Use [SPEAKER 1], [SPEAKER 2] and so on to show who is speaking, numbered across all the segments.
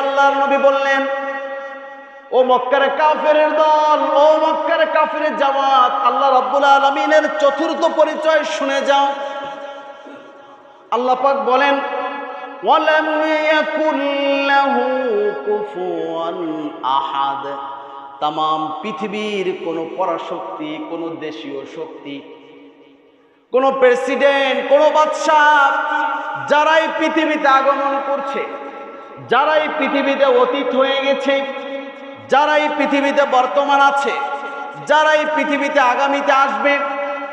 [SPEAKER 1] আল্লাহর নবী বললেন, ও মক্কার কাফেরের দল, ও মক্কার কাফেরের জামাত, আল্লাহ রাব্বুল আলামিনের চতুর্থ পরিচয় শুনে যাও। আল্লাহ পাক বলেন, ওয়ালাম ইয়াকুল লাহু কুফুয়ান আহাদ। তাম পৃথিবীর কোন পরাশক্তি, কোন দেশীয় শক্তি, কোন প্রেসিডেন্ট, কোন বাদশাহ যারাই পৃথিবীতে আগমন করছে, যারাই পৃথিবীতে অতীত হয়ে গেছে, যারাই পৃথিবীতে বর্তমান আছে, যারাই পৃথিবীতে আগামীতে আসবে,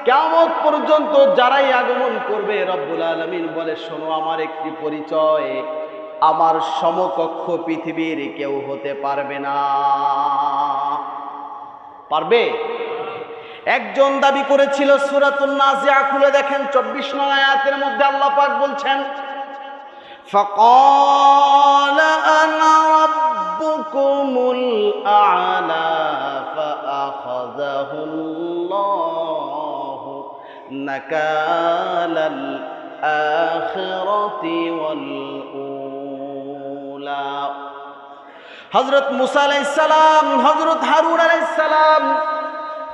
[SPEAKER 1] কিয়ামত পর্যন্ত যারাই আগমন করবে, রব্বুল আলামিন বলে, শোনো আমার একটি পরিচয়, আমার সমকক্ষ পৃথিবীর কেউ হতে পারবে না। পারবে? একজন দাবি করেছিল। সূরাতুন নাজিআ খুলে দেখেন 24 নং আয়াতের মধ্যে আল্লাহ পাক বলছেন, فقال أنا ربكم الأعلى فأخذه الله نكال الآخرة والأولى। হযরত মুসা আলাইহিস সালাম, হযরত হারুন আলাইহিস সালাম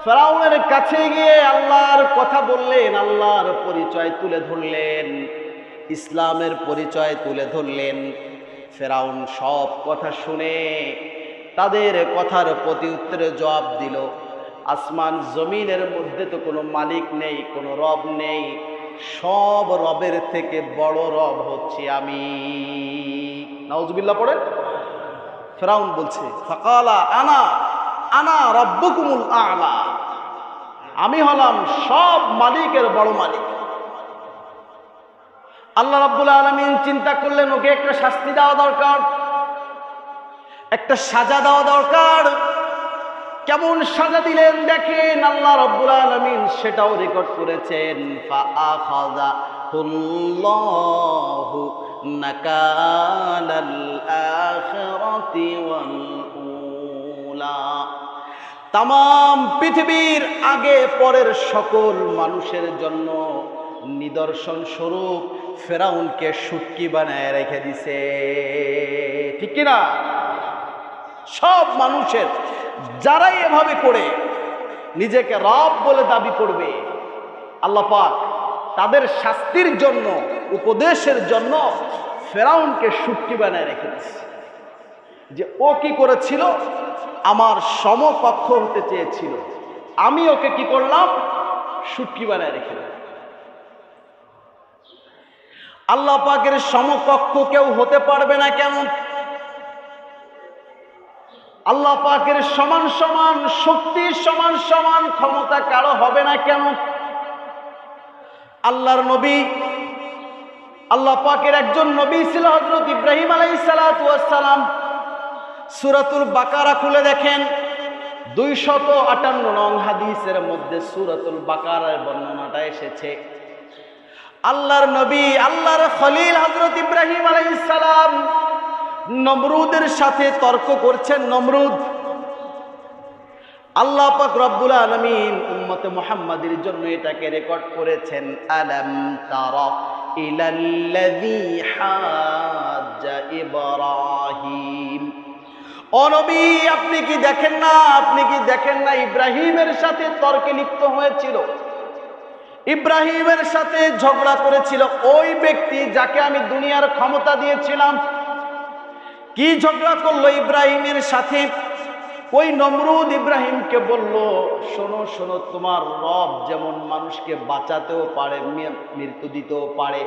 [SPEAKER 1] ফেরাউনের কাছে গিয়ে আল্লাহর কথা বললেন, আল্লাহর পরিচয় তুলে ধরলেন, ইসলামের পরিচয় তুলে ধরলেন। ফেরাউন সব কথা শুনে তাদের কথার প্রতি উত্তরে জবাব দিল, আসমান জমিনের মধ্যে তো কোনো মালিক নেই, কোনো রব নেই, সব রবের থেকে বড় রব হচ্ছি আমি। নাউজুবিল্লাহ পড়ে। ফেরাউন বলছে, ফাকালা আনা আনা রাব্বুকুমুল আ'লা, আমি হলাম সব মালিকের বড় মালিক। আল্লাহ রাব্বুল আলামিন চিন্তা করলেন, ওকে একটা শাস্তি দেওয়া দরকার, একটা সাজা দেওয়া দরকার। কেমন সাজা দিলেন দেখেন, আল্লাহ রাব্বুল আলামিন সেটাও রেকর্ড করেছেন। ফাআখাযাহুল্লাহু নাকালাল আখিরাতি ওয়াল উলা। তাম পৃথিবীর আগে পরের সকল মানুষের জন্য নিদর্শন স্বরূপ ফেরাউনকে শুটকি বানায় রেখে দিছে। ঠিক কিনা? সব মানুষের যারাই এভাবে করে নিজেকে রব বলে দাবি করবে, আল্লাহ পাক তাদের শাস্তির জন্য, উপদেশের জন্য ফেরাউনকে শুটকি বানায় রেখে দিছে। যে ও কি করেছিল, আমার সমকক্ষ হতে চেয়েছিল, আমি ওকে কি করলাম, শুটকি বানায় রেখে দিলাম। আল্লাহ পাকের সমকক্ষ কেউ হতে পারবে না কেন? আল্লাহ পাকের সমান সমান শক্তি, সমান সমান ক্ষমতা কারো হবে না কেন? আল্লাহর নবী, আল্লাহ পাকের একজন নবী ছিল হযরত ইব্রাহিম আলাইহিস সালাতু ওয়াস সালাম। সূরাতুল বাকারা খুলে দেখেন 258 নং হাদিসের মধ্যে সূরাতুল বাকারার বর্ণনাটা এসেছে। আল্লাহর নবী, আল্লাহর খলিল হযরত ইব্রাহিম আলাইহিস সালাম নমরুদের সাথে তর্ক করছেন। নমরুদ, আল্লাহ পাক রব্বুল আলামিন উম্মতে মুহাম্মাদের জন্য এটাকে রেকর্ড করেছেন। আলাম তারা ইলাল্লাযী হাজ্জা ইব্রাহিম। ও নবী, আপনি কি দেখেন না, আপনি কি দেখেন না ইব্রাহিমের সাথে তর্কে লিপ্ত হয়েছিল, ইব্রাহিমের সাথে ঝগড়া করেছিল ওই ব্যক্তি যাকে আমি দুনিয়ার ক্ষমতা দিয়েছিলাম। কি ঝগড়া করলো ইব্রাহিমের সাথে? ওই নমরুদ ইব্রাহিমকে বলল, শোনো শোনো, তোমার রব যেমন মানুষকে বাঁচাতেও পারে, মৃত্যু দিতেও পারে,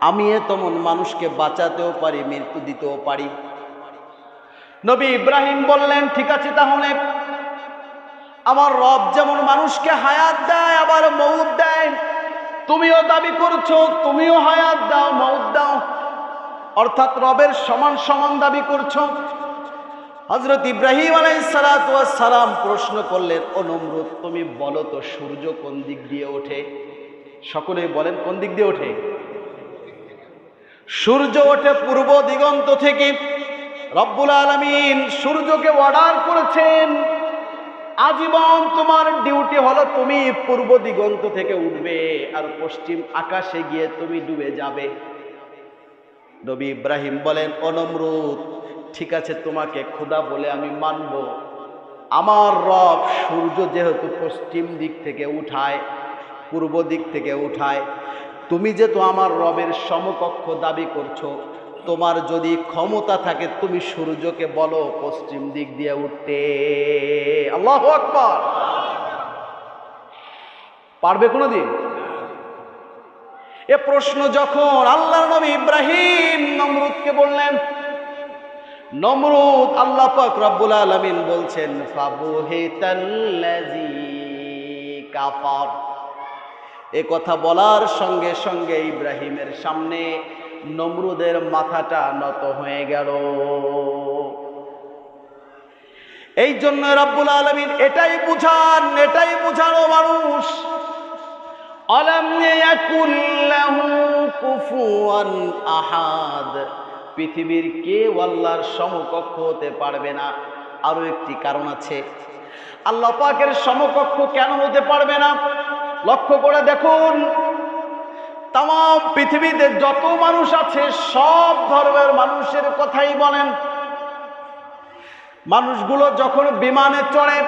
[SPEAKER 1] আমি তেমন মানুষকে বাঁচাতেও পারি, মৃত্যু দিতেও পারি। নবী ইব্রাহিম বললেন, ঠিক আছে, তাহলে আমার রব যেমন মানুষকে হায়াত দেয় আবার মউত দেয়, তুমিও দাবি করছো, তুমিও হায়াত দাও, মউত দাও, অর্থাৎ রবের সমান সমান দাবি করছো। হযরত ইব্রাহিম আলাইহিস সালাতু ওয়াস সালাম প্রশ্ন করলেন, ও নমরুদ, তুমি বলো তো সূর্য কোন দিক দিয়ে ওঠে? সকলেই বলেন, কোন দিক দিয়ে ওঠে? সূর্য ওঠে পূর্ব দিগন্ত থেকে। রব্বুল আলামিন সূর্যকে অর্ডার করেছেন, আজীবন তোমার ডিউটি হলো তুমি পূর্ব দিগন্ত থেকে উঠবে আর পশ্চিম আকাশে গিয়ে তুমি ডুবে যাবে। নবী ইব্রাহিম বলেন, ও নমরুদ, ঠিক আছে, তোমাকে খোদা বলে আমি মানব। আমার রব সূর্য যেহেতু পশ্চিম দিক থেকে উঠায়, পূর্ব দিক থেকে উঠায়, তুমি যেহেতু আমার রবের সমকক্ষ দাবি করছো, তোমার যদি ক্ষমতা থাকে তুমি সূর্যকে বলো পশ্চিম দিক দিয়ে উঠতে। আল্লাহু আকবার। পারবে কোনোদিন? এ প্রশ্ন যখন আল্লাহর নবী ইব্রাহিম নমরুদকে বললেন, নমরুদ, আল্লাহ পাক রব্বুল আলামিন বলছেন ফাবুহিতাল্লাযী কাফার। এ কথা বলার সঙ্গে সঙ্গে ইব্রাহিমের সামনে নমরুদের মাথাটা নত হয়ে গেল। এই জন্য রব্বুল আলামিন এটাই বুঝানো মানুষ, আলাম ইয়াকুল লাহু কুফুয়ান আহাদ, পৃথিবীর কেউ আল্লাহর সমকক্ষ হতে পারবে না। আরো একটি কারণ আছে, আল্লাহ পাকের সমকক্ষ কেন হতে পারবে না? লক্ষ্য করে দেখুন, তাম পৃথিবীতে যত মানুষ আছে সব ধর্মের মানুষের কথাই বলেন। মানুষগুলো যখন বিমানে চড়ে,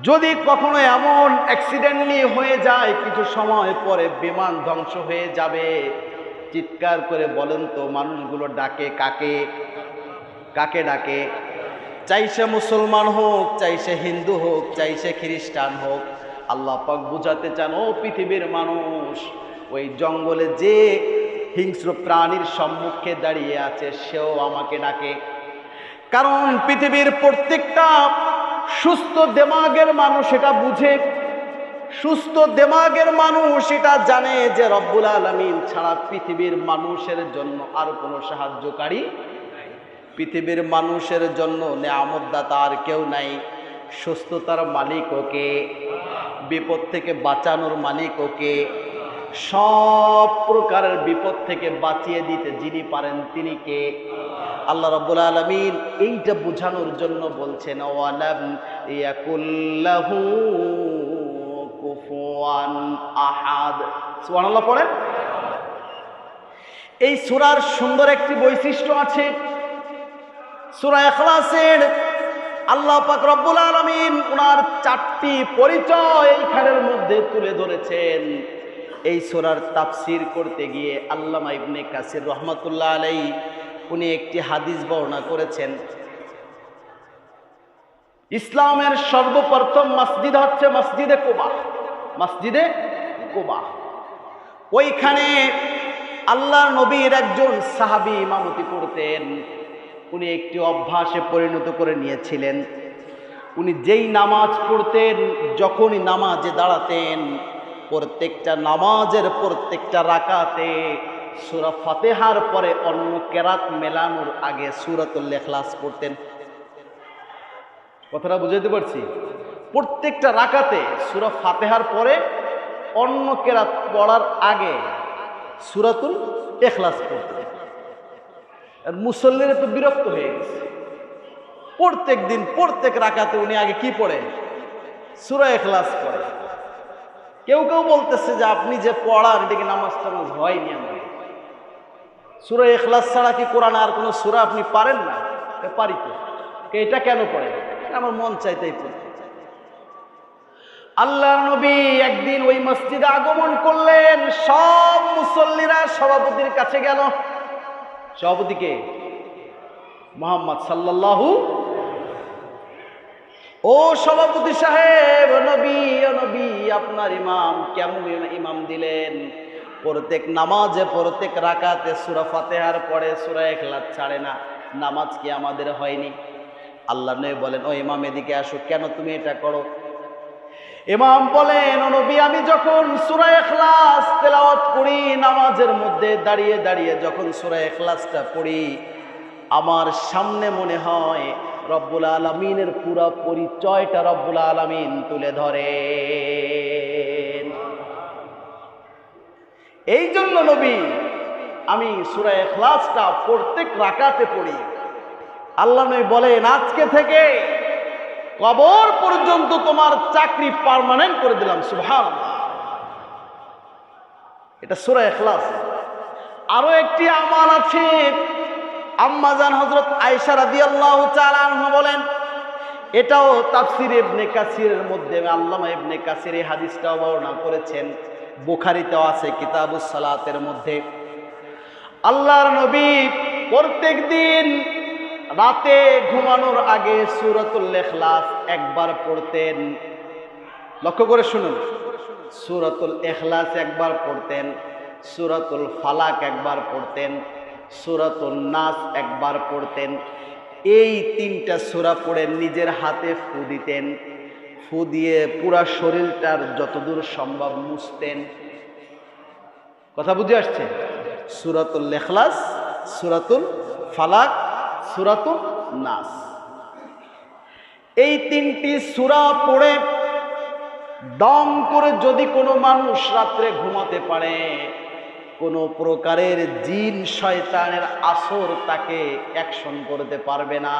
[SPEAKER 1] যদি কখনো এমন অ্যাক্সিডেন্টলি হয়ে যায় কিছু সময় পরে বিমান ধ্বংস হয়ে যাবে, চিৎকার করে বলেন তো মানুষগুলো ডাকে কাকে? কাকে ডাকে? চাই সে মুসলমান হোক, চাই সে হিন্দু হোক, চাই সে খ্রিস্টান হোক। আল্লাহ পাক বুঝাতে চান, ও পৃথিবীর মানুষ, ওই জঙ্গলে যে হিংস্র প্রাণীর সম্মুখে দাঁড়িয়ে আছে সেও আমাকে ডাকে। কারণ পৃথিবীর প্রত্যেকটা সুস্থ দেমাগের মানুষ এটা বুঝে, সুস্থ দেমাগের মানুষ এটা জানে যে রব্বুল আলামিন ছাড়া পৃথিবীর মানুষের জন্য আর কোনো সাহায্যকারী, পৃথিবীর মানুষের জন্য নেয়ামতদাতা আর কেউ নাই। সুস্থতার মালিক ওকে, বিপদ থেকে বাঁচানোর মালিক ওকে, সব প্রকারের বিপদ থেকে বাঁচিয়ে দিতে যিনি পারেন তিনি কে? আল্লাহ রাব্বুল আলামিন এইটা বোঝানোর জন্য বলছেন ওয়ালাম ইয়াকুল লাহু কুফুয়ান আহাদ। সুবহানাল্লাহ পড়েন। এই সূরার সুন্দর একটি বৈশিষ্ট্য আছে, সূরা ইখলাসের আল্লাহ পাক রব্বুল আলামিন ওনার 4টি পরিচয় এইখানের মধ্যে তুলে ধরেছেন। এই সূরার তাফসীর করতে গিয়ে আল্লামা ইবনে কাসির রহমাতুল্লাহ আলাইহি উনি একটি হাদিস বর্ণনা করেছেন। ইসলামের সর্বপ্রথম মসজিদ হচ্ছে মসজিদে কুবা। মসজিদে কুবা, ওইখানে আল্লাহর নবীর একজন সাহাবী ইমামতি করতেন। উনি একটি অভ্যাসে পরিণত করে নিয়েছিলেন। উনি যেই নামাজ পড়তেন, যখনই নামাজে দাঁড়াতেন, প্রত্যেকটা নামাজের প্রত্যেকটা রাকাতে সূরা ফাতিহার পরে অন্য কেরাত মেলানোর আগে সূরাতুল ইখলাস পড়তেন। কথাটা বুঝাতে পারছি? প্রত্যেকটা রাকাতে সূরা ফাতিহার পরে অন্য কেরাত পড়ার আগে সূরাতুল ইখলাস পড়তেন। আর মুসল্লিরা তো বিরক্ত হয়ে গেছে, প্রত্যেক দিন প্রত্যেক রাকাতে উনি আগে কি পড়ে? সূরা ইখলাস পড়ে। কেউ কেউ বলতেছে যে আপনি যে পড়ান এদিকে নামাজ টামাজ হয়নি আমার, সূরা ইখলাস ছাড়া কি কোরআন আর কোনো সূরা আপনি পারেন না? পারি তো। এটা কেন পড়ে? আমার মন চাইতেই পড়ে। আল্লাহর নবী একদিন ওই মসজিদে আগমন করলেন, সব মুসল্লিরা সভাপতির কাছে গেল। সভাপতিকে মুহাম্মদ সাল্লাল্লাহু, ও সভাপতি সাহেব, নবী ও নবী, আপনার ইমাম কেমন ইমাম দিলেন? প্রত্যেক নামাজে প্রত্যেক রাকাতে সূরা ফাতিহার পরে সূরা ইখলাস ছাড়ে না, নামাজ কি আমাদের হয়নি? আল্লাহ নবী বলেন, ও ইমাম এদিকে আসো, কেন তুমি এটা করো? ইমাম বলেন, ও নবী, আমি যখন সূরা ইখলাস তেলাওয়াত করি, নামাজের মধ্যে দাঁড়িয়ে দাঁড়িয়ে যখন সূরা ইখলাসটা পড়ি, আমার সামনে মনে হয় রব্বুল আলামিনের পুরো পরিচয়টা রব্বুল আলামিন তুলে ধরেন। এই জন্য নবী আমি সূরা ইখলাসটা প্রত্যেক রাকাতে পড়ি। আল্লাহ নবী বলেন, আজকে থেকে কবর পর্যন্ত তোমার চাকরি পার্মানেন্ট করে দিলাম। সুবহানাল্লাহ। এটা সূরা ইখলাস। আরো একটি আমল আছে, আম্মাজান হযরত আয়েশা রাদিয়াল্লাহু তাআলা আনহা বলেন, এটাও তাফসির ইবনে কাসিরের মধ্যে আল্লামা ইবনে কাসির এই হাদিসটাও বর্ণনা করেছেন, বুখারীতেও আছে কিতাবুস সালাতের মধ্যে। আল্লাহর নবী প্রত্যেক দিন রাতে ঘুমানোর আগে সূরাতুল ইখলাস একবার পড়তেন। লক্ষ্য করে শুনুন, সূরাতুল ইখলাস একবার পড়তেন, সূরাতুল ফালাক একবার পড়তেন, সূরাতুন নাস একবার পড়তেন। এই তিনটা সূরা পড়ে নিজের হাতে ফু দিতেন, ফু দিয়ে পুরা শরীরটার যতদূর সম্ভব মুছতেন। কথা বুঝে আসছে? সূরাতুল ইখলাস, সূরাতুল ফালাক, সূরাতুন নাস, এই তিনটি সূরা পড়ে দম করে যদি কোনো মানুষ রাত্রে ঘুমাতে পারে, কোনো প্রকারের জিন শয়তানের আসর তাকে অ্যাকশন করতে পারবে না।